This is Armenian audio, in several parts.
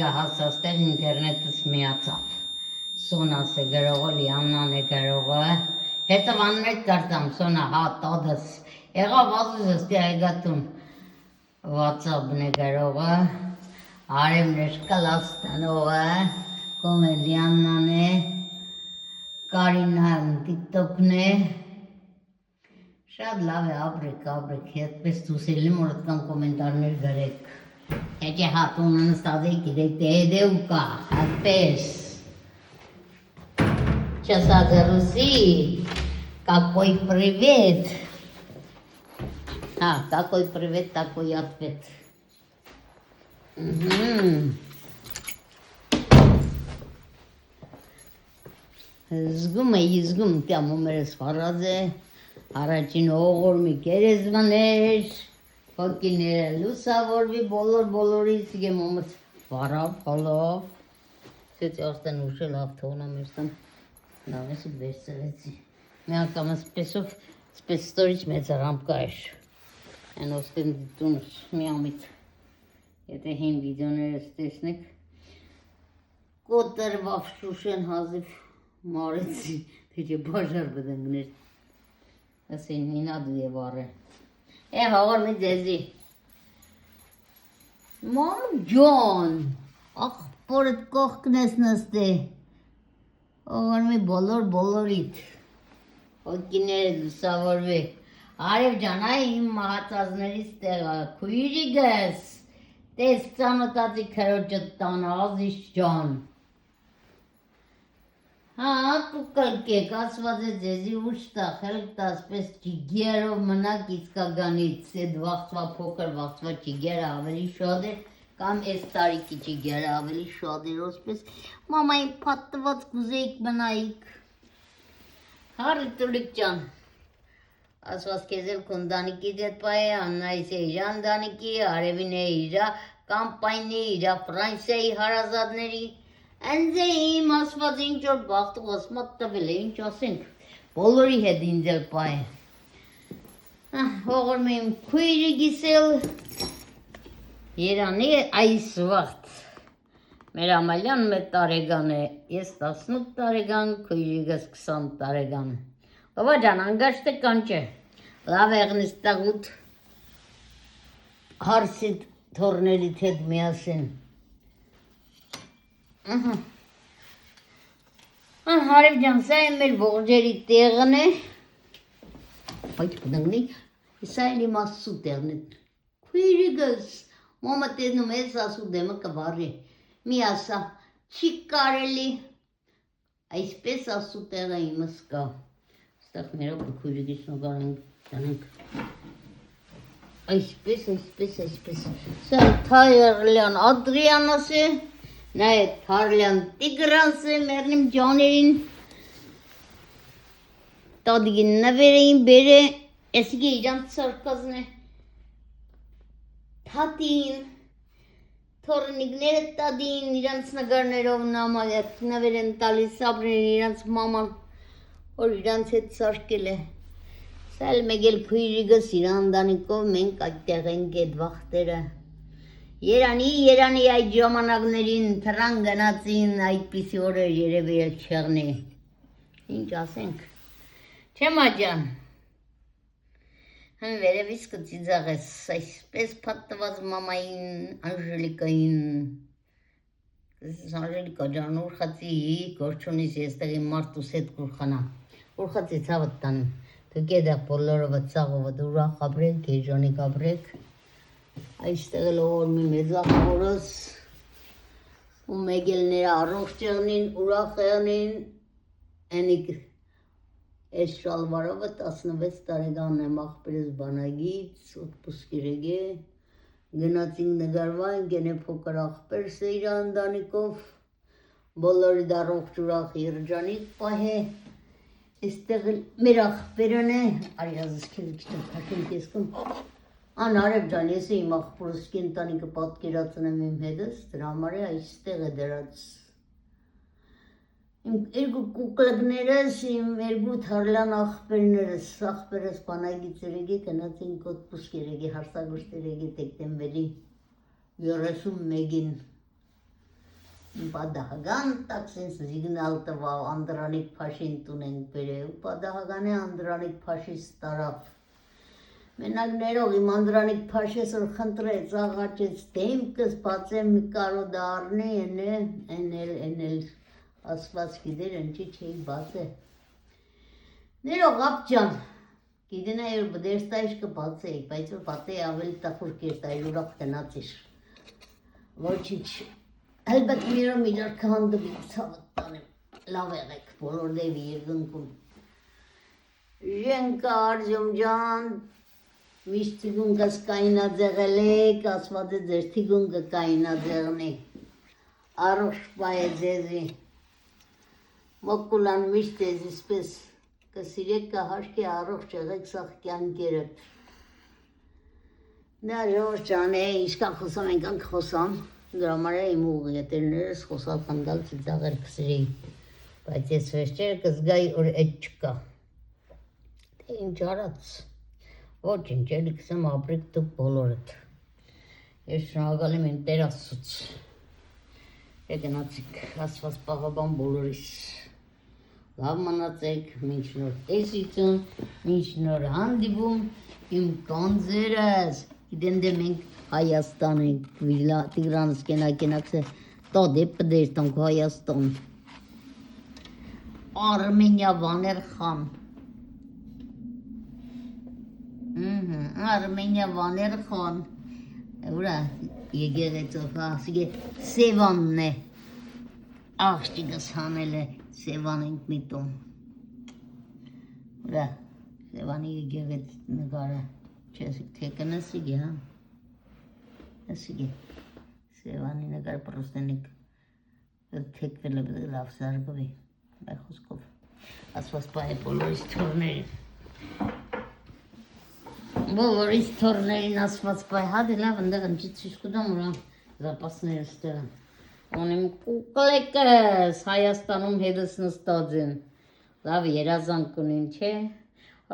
Եկա հասաստեղ ինտերնետս միացավ։ Սոնաս է գրողը, Լիաննան է գրողը։ Հետո անմեջ դարձամ, Սոնա, հա, տոդս։ Եղավ ազուզս դի այգատում WhatsApp-ն է գրողը, Արևն է շկալաստանողը, Կոմելիաննան է, Կարինան TikTok-ն է։ Շատ լավ է, ապրեք, հետպես դուսելի մորդ կան կոմենտարներ գրեք։ Հեջե հատունը նստած է գիտեք դե ու կա, այդպես։ Չասագարուսի, какой привет։ Հա, какой привет, такой ответ։ Զգում կյամում էր սվարած է, առաջին օղորմի կերեզվաներ, հոգիները լուսավորվի բոլորից եմ ումըց վարավ, հոլով, սյոց աղտեն ուշել ավթողնամ էրտան, նավեսի բերցրեցի, մի անգամ սպես ստորից մեծ ռամկա էր, են ոստեն դիտունս մի ամիտ, եթե հին վիդեոներս տեսնեք, կոտրվավ շուշեն հազիվ մարեցի, թե չէ բաժար բդնգներ, ասեն նինադու է վարը, հաղոր մի ձեզի, մամ ջոն, աղպորդ կողքն ես նստե, հաղոր մի բոլորիտ, հոգիները դուսավորվի, Արև ջան, այ իմ մահացածներից տեղա, քույրիկս, տես ծանոթացի քրոջդ տան, ազիս ջան, հա, կուկլկեք, ասված է ձեզի ուշտա, խելք տասպես ճիգերով մնակ իսկագանից, էդ վաղծվա փոքր, վաղծվա ճիգերը ավելի շոդ է, կամ ես տարիքի ճիգերը ավելի շոդ էր, ոսպես, մամային պատված կուզեիք մնայիք, հարի տուրիկ ջան, ասված կեզ էլ կոնդանիկի դետ պայ է, աննայս է իրա ընդանիկի, արևին է իրա, կամպայնի, իրա Ֆրանսիայի հարազատների, Անձ է իմ ասված ինչ-որ բաղթող ասմատ տվել է, ինչ ասենք, բոլորի հետ ինձ էլ պայ է, հողոր մի իմ քույրի գիսել, երանի է այս վաղթ, մեր ամալյան մետ տարեգան է, ես 18 տարեգան, քույրիգս 20 տարեգան, լովա ջան, անգաշտ է կան չէ, լավ եղնիս տաղուտ, հարսիտ թորներիտ հետ միասին, Հարև ջան, սա է մեր ողջերի տեղն է, այդ պնգնի, սա էլ իմ ասու տեղն է, քույրիգս, մոմը տեսնում ես ասու դեմը կվարի, մի ասա, չի կարելի, այսպես ասու տեղը իմս կա, ստեղ մերով քույրիգիս նոգարենք, ճանենք, այսպես, սա Թայերլյան Ադրիանոս է, Նա է Թարլյան Տիգրանս է մերնիմ ջաներին, տադիգին նվեր էին բերը, էսիգի իրանց սարկազն է, թատին, թորնիգները տադին, իրանց նգարներով նվեր են տալի սաբրին իրանց մաման, որ իրանց հետ սարկել է, սա էլ մեկ էլ քույրիգս իրան դանիկով մենք այդտեղ ենք էդ վաղտերը, Երանի այդ ժամանակներին թրան գնացին այդպիսի օրեր երևի էլ չեղնի, ինչ ասենք, չէ մաջան, հն վերևից կծիձաղ ես, այսպես պատված մամային անժելիկային, անժելիկա ջան ուրխացի գորջունիս ես տեղի մարդուս հետ կուրխանա, ուրխացի ծավըտ տանım, դուք եդեղ բոլորովը ծաղովը ուրախ ապրեք, երջանիկ ապրեք, Այստեղ էլ ողոր մի մեծախորս ու մեկ էլ նրա առողջ եղնին, ուրախ եղնին, ենիք ես շալվարովը 16 տարեկան եմ աղբերս բանագից, ոտպուսկ իրեգ է, գնացինք նգարվային, գենե փոքր աղբերս է իր անդանիկով, բոլորի դա առողջ ուրախ երջանիկ պահ է, այստեղ էլ մեր աղբերն է, արի ազս քեզ քիչտեմ քաշեմ կեսկում, Անարև ջան, ես իմ աղբորս կենտանիկը պատկերացնեմ իմ հետս, դրա համար է այստեղ է դրած։ Իմ երկու կուկլգներս, իմ երկու թարլան աղբերներս, աղբերս բանագից երեգի, կնացինք ոտպուսկ երեգի, հարսագոշտ երեգի տեկտեմբերի 31-ին։ Պատահական տաքսին սիգնալ տվավ Անդրանիկ Փաշին տուն ենք բերել, պատահական է Անդրանիկ Փաշիս տարավ։ Մենակ ներող իմ Անդրանիկ Փաշես որ խնդրեց, աղաչեց, թե իմքս բացեմ մի կարո դառնի, էնել ասված գիտեր, ընչի չէի բացե։ Ներող ապջան, գիտենա որ բդերստայիշ կբացեիք, բայց որ բատեի ավելի տախուր կերտայր ուրախ գնացիր։ Ոչինչ, հելբետ միրով իրար կհանդվի ցավդ տանեմ, լավ եղեք, բոլոր դեպի երկնքում։ Ժենկա Արձյոմ ջան, միշտ թիգունքս կայնաձեղել եք, ասված է ձեր թիգունքը կայնաձեղնի, առողջ պայ է ձեզի, մոկուլան միշտ ես իսպես կսիրեք կհաշկի առողջ եղեք սաղ կյանքերդ։ Դա ժողջ ջան է, իշկան խոսամ ենկանք խոսամ, դրա համար է իմ ուղղետերներս խոսալ կանդալ ծիծաղել կսիրեի, բայց ես վերջերը կզգայի որ էդ չկա, թե ինչ արած, ոչինչ էլի կսեմ ապրեք դուք բոլորդ, ես շնորհակալ եմ իմ Տեր Աստծուց, գնացիք Աստված պաղաբան բոլորիս, լավ մնացեք, մինչ նոր տեսություն, մինչ նոր հանդիպում, իմ կանձերս, գիտեն դե մենք Հայաստան ենք, Տիգրանս կենակենաքս է, տոդե պդեր տանք Հայաստան, Արմենիա Վաներ խան, Արմենիա Վաներ խան, ուրա եգեղեցով, ասիգե Սևանն է, աղջիկս հանել է, Սևան ենք միտում, ուրա Սևանի եգեղեց նգարը, չես թե կնսիգե, հա, ասիգե, Սևանի նգար պրոստենիկ, թեկվել է բդել լավ զարգվի, բայ խոսքով, ասված պայ է բոլորիս թորներին ասված պայ, հադի լավ ընդեղ ընջից շիշկուդամ ուրա զապասներս տեղը, ունիմ կուկլեկս Հայաստանում հետս նստած են, լավ երազանք ունին, չէ,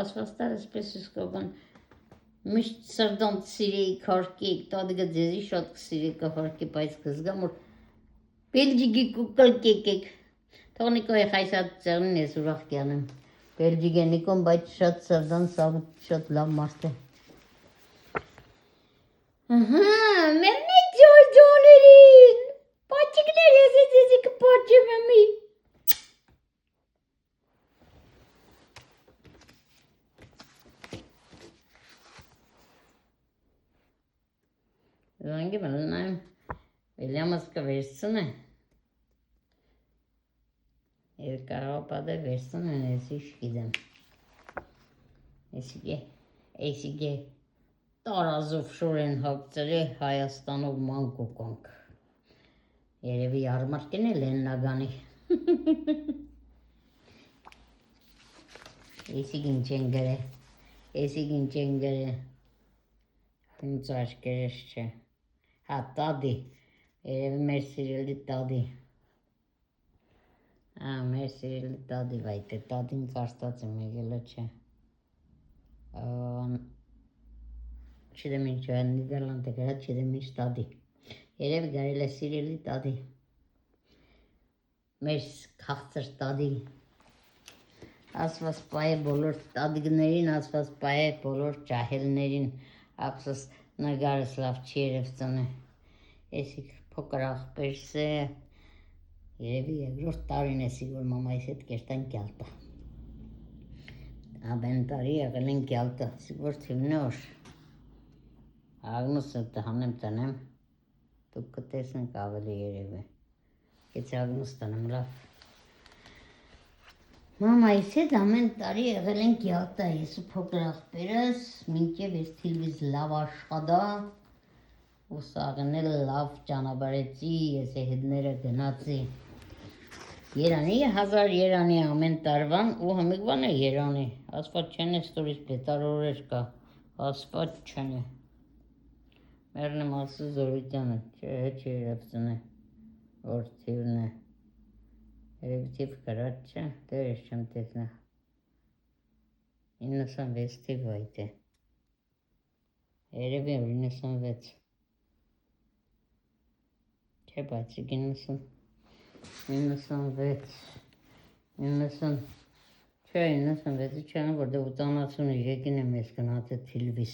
ասված տար ասպես իսկական, միշտ սրդանց սիրեի կարկեիք, տադիգը ձեզի շատ կսիրեի կհարկի, բայց կզգամ, որ Բելջիգի կուկլկեք եք, թողնիկոյ խայսատ ծեղնին ես ուրախ կյանեմ, Բելջիգ է նիկոն, բայց շատ սրդանց շատ լավ մարդ է։ Մերնեք ջորջոներին, պաչիկներ ես էզի կպաչեմ էմի։ Զանգի մլնայմ, Վիլյամս կվերցն է, և կարապադը վերցն են ես իշ գիդեմ, էսիգե տարազով շոր են հագծր է Հայաստանով մանկոկանք, երևի արմարկեն էլ են նագանի, էսիգ ինչ են գրե, ինձ աշկերես չէ, հա տադի, երևի մեր սիրելի տադի, մեր սիրելի տադի վայտ է, տադին կարստած եմ եղելը չէ, չդեմ ինչ է, Նիդերլանդ է գրած, չդեմ ինչ տադի, երևի գարել է սիրելի տադի, մեր քաղցր տադի, ասված պայ է բոլոր տադիգներին, ասված պայ է բոլոր ճահելներին, ապսս նգարս լավ չի երևցն է, էսիք փոքր աղբերս է, երևի երկրորդ տարին է սիգուր մամայիս հետ կերտան կյալտա, աբեն տարի եղել են կյալտա, սիգուր թիվնոր, աղնուս հանեմ տնեմ, դուք կտեսնենք ավելի երևի, կեցի աղնուս տնեմ լավ, մամայիս հետ ամեն տարի եղել են կյալտա, ես ու փոքր աղբերս, մինչև ես թիլվիզ լավ աշխատա, ու սաղնել լավ ճանաբարեցի, ես հետները գնացի, երանի, 1000 երանի ամեն տարվան ու հմիգվան է երանի, ասված չեն է ստորից պետարորեր կա, ասված չեն է, մերն եմ ասը զորիտյանը, չէ երևցն է, որ թիվն է, երևի թիվ կրած չէ, դեր ես չեմ տեսնա, 96 թիվ այդ է, երևի 96, չէ բայց 90, 96 90 Չէ 96-ը չեն, որտեղ 83-ին եմ ես գնացել Թիլվիս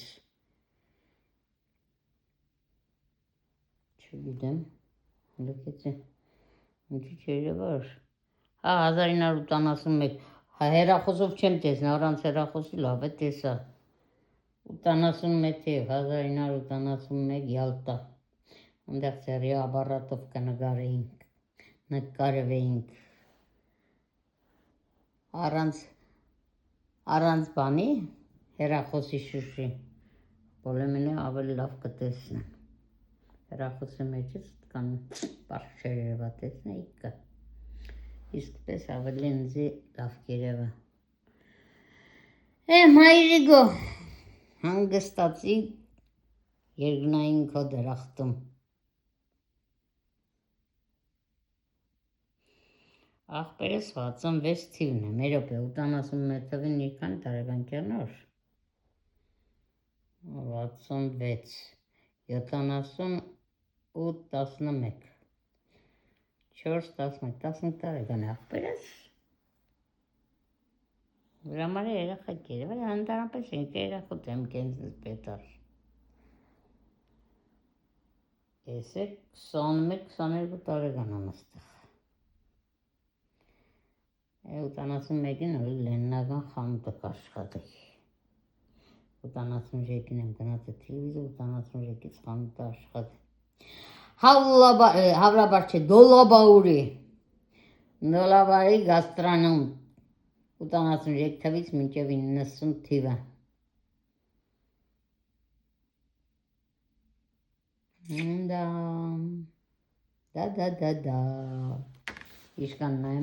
Չգիտեմ լուկեցի ինչի չերևար 1981 հեռախոսով չեմ տեսնի առանց հեռախոսի լավ է տեսա 81 թիվ 1981 Յալտա այնտեղ ծերի ապարատով նկարվեինք առանց բանի հեռախոսի շուշի բոլեմենը ավելի լավ կտեսնեմ հեռախոսի մեջից կան պարկ չերևա տեսնեիք կա իսկ պես ավելի ինձի լավ կերևա մայրիգո հանգստացի երկնային քո դրախտում աղբերս 66 թիվն է, մերոպ է, 81 թվին իրքան տարեկան կյանոր, 66, 70 ու 11, 4, 11, 15 տարեկան է աղբերս, վրամարի երախակ էր, վրա հանդարանպես ենք երախոտ եմ կենցնս պետար, ես է 21-22 տարեկան եմ աստեղ, 81-ին լեննական խանութը կաշխատի 83-ին եմ գնացել թիլվիզը 83-ից խանութը աշխատի հավրաբար չէ դոլաբարի գաստրանում 83 թվից մինչև 90 թիվը դա Իշկան նայեմ